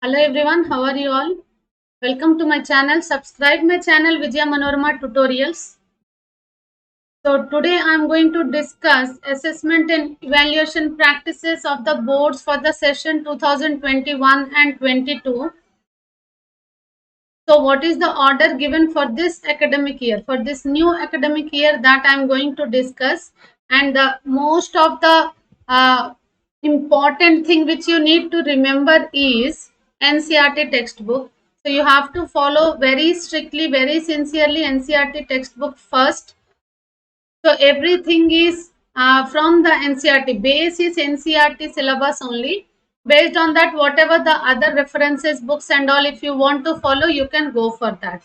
Hello everyone, how are you all? Welcome to my channel. Subscribe my channel Vijaya Manorama Tutorials. So today I am going to discuss assessment and evaluation practices of the boards for the session 2021 and 22. So what is the order given for this academic year? For this new academic year that I am going to discuss, and the most of the important thing which you need to remember is NCERT textbook. So you have to follow very strictly, very sincerely NCERT textbook first. So everything is from the NCERT. Base is NCERT syllabus only. Based on that, whatever the other references, books and all, if you want to follow, you can go for that.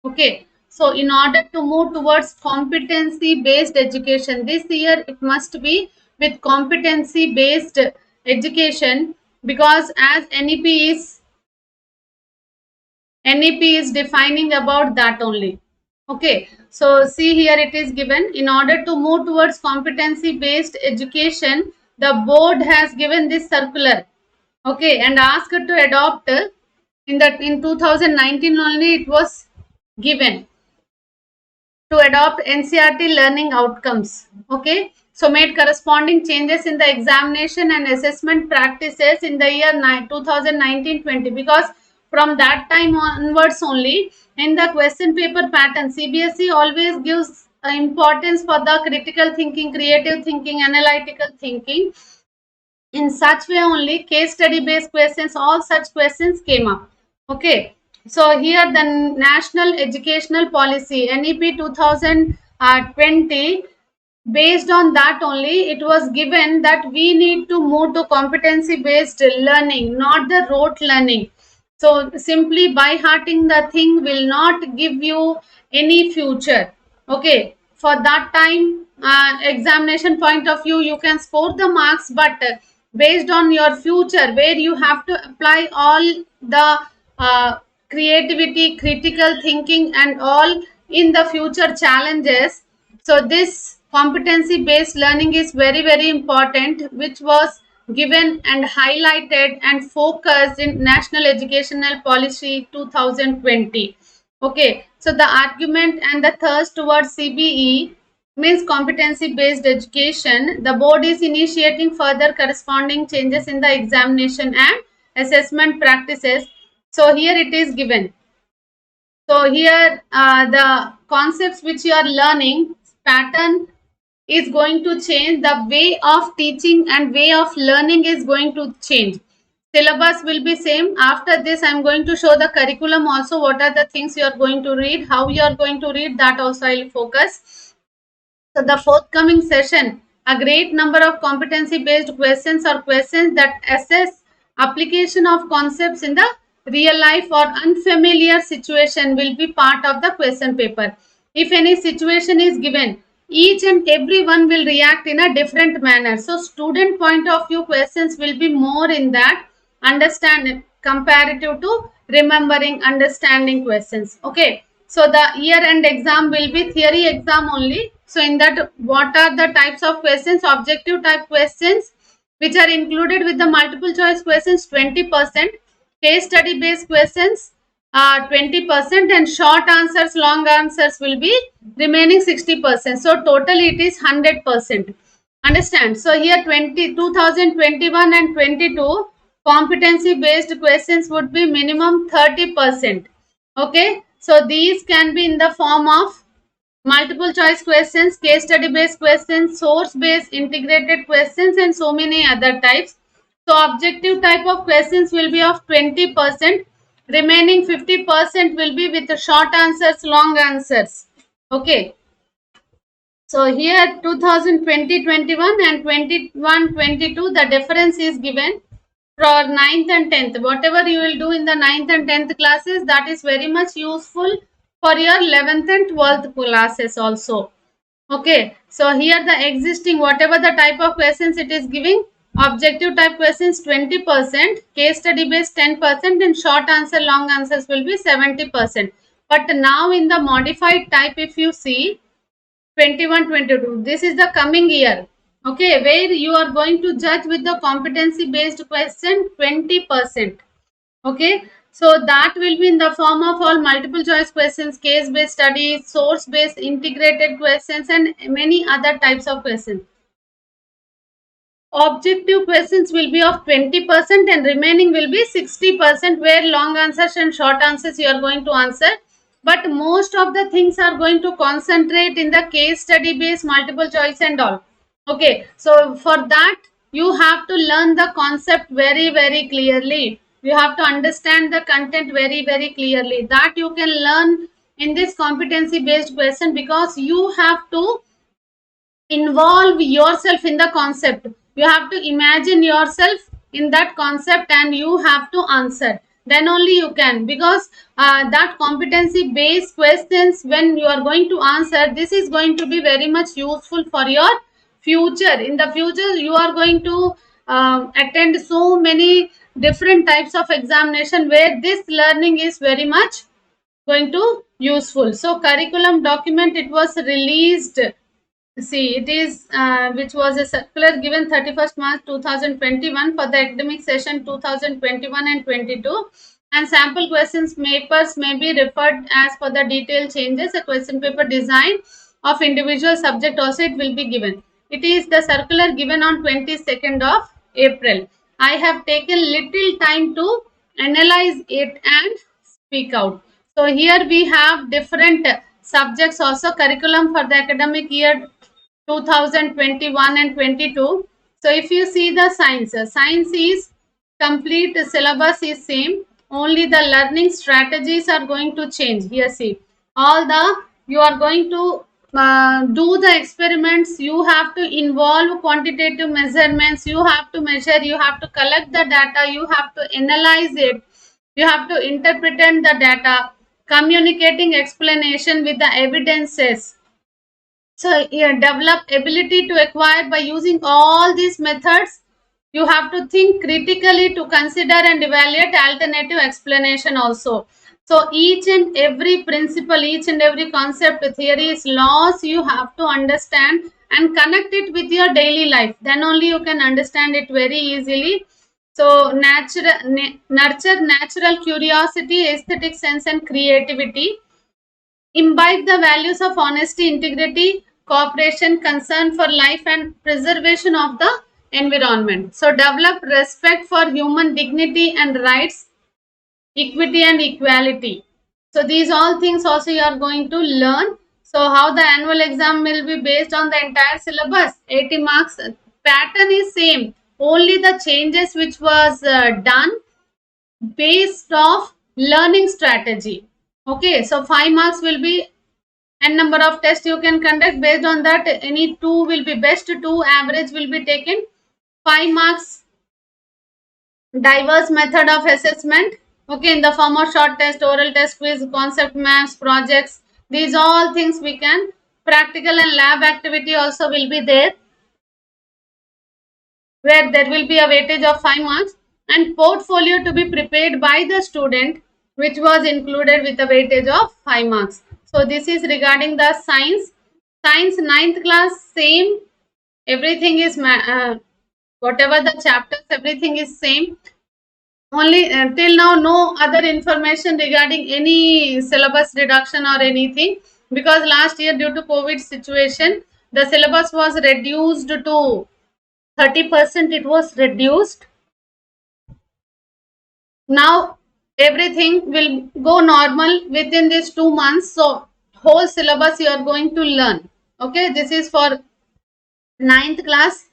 Okay. So in order to move towards competency based education, this year it must be with competency based education, because as NEP is defining about that only. Okay, so see here it is given, in order to move towards competency based education, the board has given this circular. Okay, and asked to adopt in 2019 only it was given to adopt NCERT learning outcomes. Okay, so made corresponding changes in the examination and assessment practices in the year 2019-20, because from that time onwards only in the question paper pattern, CBSE always gives importance for the critical thinking, creative thinking, analytical thinking. In such way only case study based questions, all such questions came up. Okay, so here the national educational policy NEP 2020, based on that only it was given that we need to move to competency based learning, not the rote learning. So simply by hearting the thing will not give you any future. Okay, for that time examination point of view you can score the marks, but based on your future where you have to apply all the uh, creativity, critical thinking and all in the future challenges. So this competency based learning is very important, which was given and highlighted and focused in National Educational Policy 2020. Okay, so the argument and the thirst towards CBE means competency based education. The board is initiating further corresponding changes in the examination and assessment practices. So here it is given. So here the concepts which you are learning pattern is going to change. The way of teaching and way of learning is going to change. Syllabus will be same. After this I am going to show the curriculum also, what are the things you are going to read, how you are going to read, that also I will focus. So the forthcoming session, a great number of competency-based questions or questions that assess application of concepts in the real life or unfamiliar situation will be part of the question paper. If any situation is given, each and every one will react in a different manner. So student point of view questions will be more in that understand comparative to remembering understanding questions. Okay, so the year end exam will be theory exam only. So in that, what are the types of questions? Objective type questions which are included with the multiple choice questions 20%, case study based questions 20%, and short answers, long answers will be remaining 60%. So total it is 100%. Understand? So here 2021 and 22 competency based questions would be minimum 30%. Okay, so these can be in the form of multiple choice questions, case study based questions, source based integrated questions and so many other types. So objective type of questions will be of 20%, remaining 50% will be with short answers, long answers. Okay, so here 2020-21 and 21-22, the difference is given for 9th and 10th. Whatever you will do in the 9th and 10th classes, that is very much useful for your 11th and 12th classes also. Okay, so here the existing, whatever the type of questions it is giving, objective type questions 20%, case study based 10% and short answer, long answers will be 70%. But now in the modified type, if you see, 21-22, this is the coming year. Okay, where you are going to judge with the competency based question 20%. Okay, so that will be in the form of all multiple choice questions, case based studies, source based integrated questions, and many other types of questions. Objective questions will be of 20% and remaining will be 60%, where long answers and short answers you are going to answer. But most of the things are going to concentrate in the case study based multiple choice and all. Okay, so for that you have to learn the concept very very clearly. You have to understand the content very very clearly. That you can learn in this competency based question, because you have to involve yourself in the concept. You have to imagine yourself in that concept and you have to answer, then only you can. Because that competency based questions, when you are going to answer, this is going to be very much useful for your future. In the future you are going to attend so many different types of examination, where this learning is very much going to useful. So curriculum document, it was released. See, it is which was a circular given 31st March 2021 for the academic session 2021 and 22. And sample questions papers may be referred as per the detailed changes. A question paper design of individual subject also it will be given. It is the circular given on 22nd of April. I have taken little time to analyze it and speak out. So here we have different subjects also, curriculum for the academic year 2021 and 22. So if you see the science, science is complete syllabus is same, only the learning strategies are going to change. Here see, all the you are going to do the experiments, you have to involve quantitative measurements, you have to measure, you have to collect the data, you have to analyze it, you have to interpret the data, communicating explanation with the evidences. So yeah, develop ability to acquire by using all these methods. You have to think critically to consider and evaluate alternative explanation also. So each and every principle, each and every concept, theories, laws, you have to understand and connect it with your daily life. Then only you can understand it very easily. So nurture natural curiosity, aesthetic sense, and creativity. Imbibe the values of honesty, integrity, cooperation, concern for life, and preservation of the environment. So, develop respect for human dignity and rights, equity and equality. So, these all things also you are going to learn. So, how the annual exam will be based on the entire syllabus, 80 marks. Pattern is same. Only the changes which was done based off learning strategy. Okay, so 5 marks will be n number of tests you can conduct. Based on that, any two will be best, two average will be taken. 5 marks diverse method of assessment. Okay, in the form of short test, oral test, quiz, concept maps, projects. These all things we can. Practical and lab activity also will be there, where there will be a weightage of 5 marks, and portfolio to be prepared by the student, which was included with a weightage of 5 marks. So this is regarding the science ninth class, same, everything is whatever the chapters, everything is same. Only till now no other information regarding any syllabus reduction or anything, because last year due to COVID situation the syllabus was reduced to 30%, it was reduced. Now everything will go normal within these 2 months. So whole syllabus you are going to learn. Okay, this is for ninth class.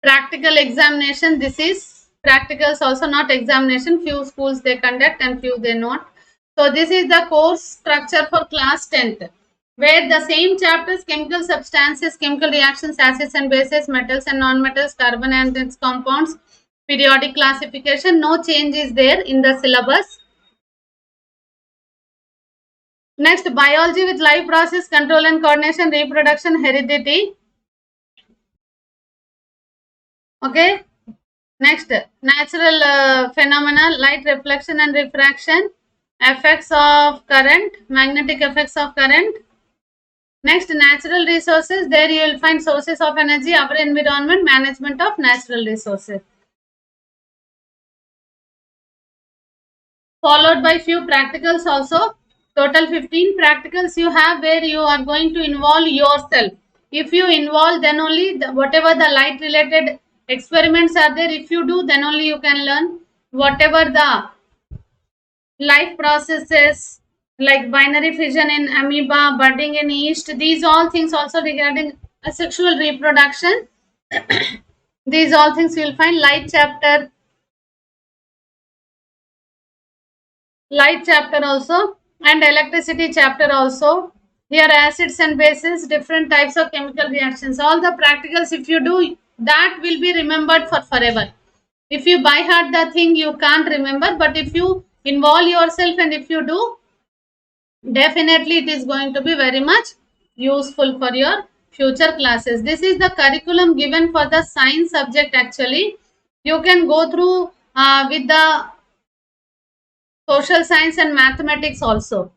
Practical examination, this is practicals also, not examination. Few schools they conduct and few they not. So this is the course structure for class 10th, where the same chapters, chemical substances, chemical reactions, acids and bases, metals and non-metals, carbon and its compounds, periodic classification, no change is there in the syllabus. Next, biology with life process, control and coordination, reproduction, heredity. Okay. Next, natural phenomena, light reflection and refraction, effects of current, magnetic effects of current. Next, natural resources, there you will find sources of energy, our environment, management of natural resources. followed by few practicals also. Total 15 practicals you have where you are going to involve yourself. If you involve, then only whatever the light related experiments are there, if you do, then only you can learn. Whatever the life processes like binary fission in amoeba, budding in yeast, these all things also regarding sexual reproduction. These all things you will find light chapter also, and electricity chapter also. Here acids and bases, different types of chemical reactions, all the practicals if you do, that will be remembered for forever. If you by heart the thing, you can't remember, but if you involve yourself and if you do, definitely it is going to be very much useful for your future classes. This is the curriculum given for the science subject. Actually, you can go through with the social science and mathematics also.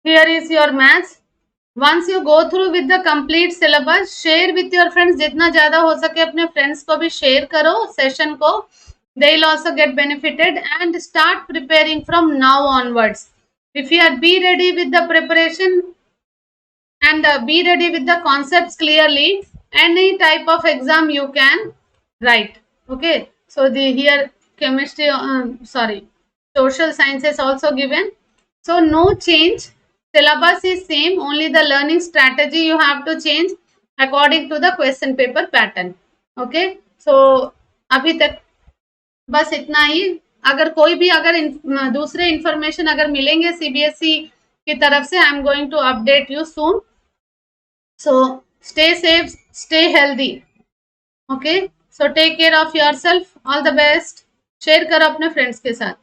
Here is your maths. Once you go through with the complete syllabus, share with your friends. जितना ज़्यादा हो सके अपने friends को भी share करो session को. They will also get benefited, and start preparing from now onwards. If you are be ready with the preparation and be ready with the concepts clearly, any type of exam you can write. Okay, so the here chemistry, sorry, social sciences also given. So no change, syllabus is same, only the learning strategy you have to change according to the question paper pattern. Okay, so अभी तक बस इतना ही. अगर कोई भी अगर दूसरे information अगर मिलेंगे सीबीएसई की तरफ से, I am going to update you soon. So stay safe, stay healthy. Okay, so take care of yourself. All the best. Share करो अपने friends के साथ.